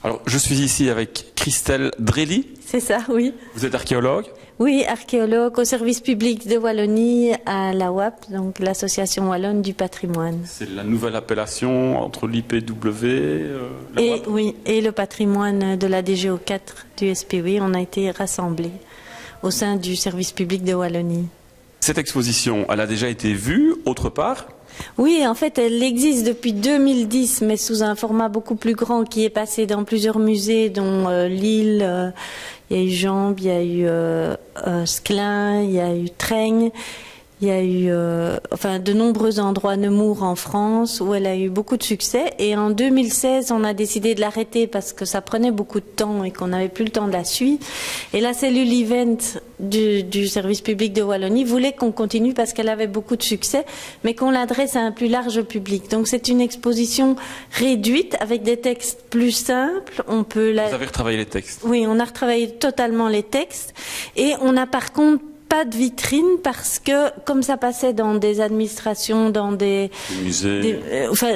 Alors, je suis ici avec Christelle Drely. C'est ça, oui. Vous êtes archéologue? Oui, archéologue au service public de Wallonie à la WAP, donc l'Association Wallonne du patrimoine. C'est la nouvelle appellation entre l'IPW, la et, WAP. oui, et le patrimoine de la DGO4 du SPW. On a été rassemblés au sein du service public de Wallonie. Cette exposition, elle a déjà été vue autre part? Oui, en fait, elle existe depuis 2010, mais sous un format beaucoup plus grand qui est passé dans plusieurs musées, dont Lille, il y a eu Jambes, il y a eu Sclin, il y a eu Traigne, il y a eu de nombreux endroits, Nemours en France, où elle a eu beaucoup de succès. Et en 2016, on a décidé de l'arrêter parce que ça prenait beaucoup de temps et qu'on n'avait plus le temps de la suivre. Et la cellule event du service public de Wallonie voulait qu'on continue parce qu'elle avait beaucoup de succès, mais qu'on l'adresse à un plus large public. Donc c'est une exposition réduite avec des textes plus simples. On peut Vous avez retravaillé les textes? Oui, on a retravaillé totalement les textes. Et on a par contre pas de vitrine parce que comme ça passait dans des administrations, dans des musées,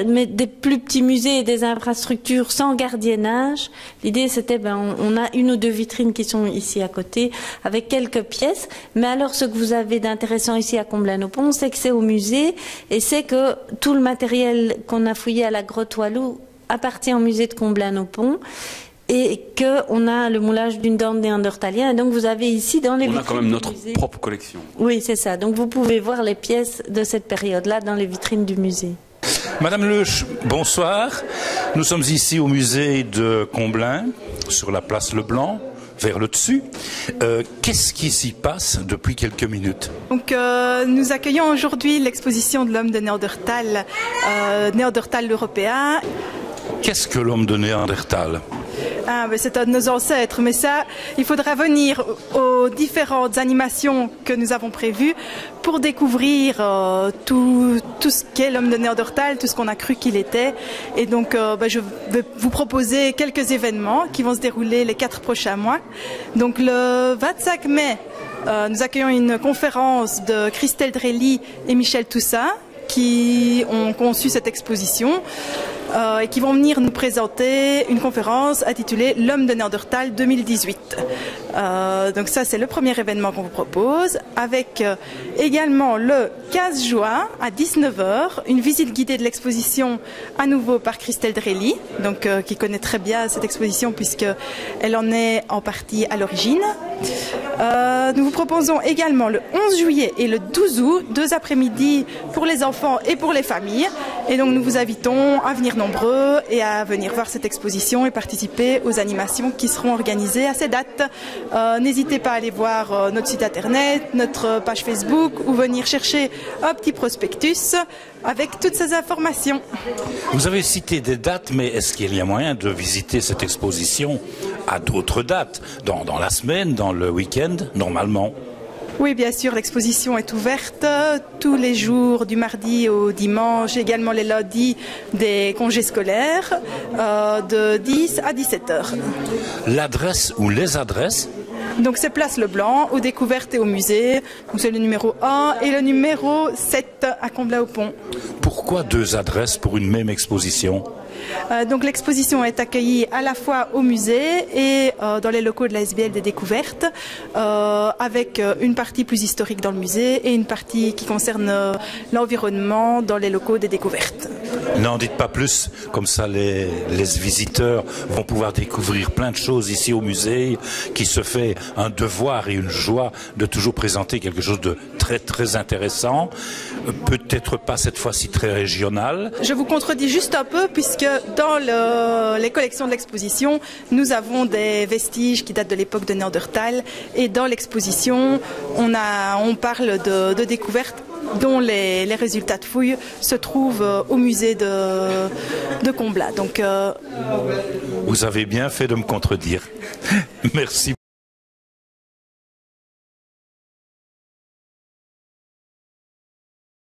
mais des plus petits musées et des infrastructures sans gardiennage, l'idée c'était on a une ou deux vitrines qui sont ici à côté avec quelques pièces, mais alors ce que vous avez d'intéressant ici à Comblain-au-Pont, c'est que c'est au musée et c'est que tout le matériel qu'on a fouillé à la grotte Walou appartient au musée de Comblain-au-Pont. Et qu'on a le moulage d'une dent néandertalien. Et donc vous avez ici dans les vitrines. On a quand même notre propre collection. Oui, c'est ça. Donc vous pouvez voir les pièces de cette période-là dans les vitrines du musée. Madame Leuch, bonsoir. Nous sommes ici au musée de Comblain, sur la place Leblanc, vers le dessus. Qu'est-ce qui s'y passe depuis quelques minutes? Donc, nous accueillons aujourd'hui l'exposition de l'homme de Néandertal, Néandertal européen. Qu'est-ce que l'homme de Néandertal? C'est un de nos ancêtres, mais ça, il faudra venir aux différentes animations que nous avons prévues pour découvrir tout ce qu'est l'homme de Néandertal, tout ce qu'on a cru qu'il était. Et donc, je vais vous proposer quelques événements qui vont se dérouler les 4 prochains mois. Donc, le 25 mai, nous accueillons une conférence de Christelle Drely et Michel Toussaint qui ont conçu cette exposition. Et qui vont venir nous présenter une conférence intitulée L'homme de Néandertal 2018. Donc ça, c'est le premier événement qu'on vous propose, avec également le 15 juin à 19 h, une visite guidée de l'exposition à nouveau par Christelle Drely, donc qui connaît très bien cette exposition puisqu'elle en est en partie à l'origine. Nous vous proposons également le 11 juillet et le 12 août, 2 après-midi pour les enfants et pour les familles. Et donc nous vous invitons à venir nombreux et à venir voir cette exposition et participer aux animations qui seront organisées à ces dates. N'hésitez pas à aller voir notre site internet, notre page Facebook ou venir chercher un petit prospectus avec toutes ces informations. Vous avez cité des dates, mais est-ce qu'il y a moyen de visiter cette exposition à d'autres dates, dans la semaine, dans le week-end, normalement? Oui, bien sûr, l'exposition est ouverte tous les jours du mardi au dimanche, également les lundis des congés scolaires, de 10 à 17 h. L'adresse ou les adresses? Donc c'est Place Leblanc, aux découvertes et au musée. Donc c'est le numéro 1 et le numéro 7 à Comblain-au-Pont. Pourquoi 2 adresses pour une même exposition? Donc l'exposition est accueillie à la fois au musée et dans les locaux de la SBL des découvertes, avec une partie plus historique dans le musée et une partie qui concerne l'environnement dans les locaux des découvertes. N'en dites pas plus, comme ça les visiteurs vont pouvoir découvrir plein de choses ici au musée, qui se fait un devoir et une joie de toujours présenter quelque chose de très très intéressant, peut-être pas cette fois-ci très régional. Je vous contredis juste un peu puisque dans les collections de l'exposition, nous avons des vestiges qui datent de l'époque de Néandertal et dans l'exposition, on parle de découvertes dont les résultats de fouilles se trouvent au musée de Comblain. Donc, vous avez bien fait de me contredire. Merci.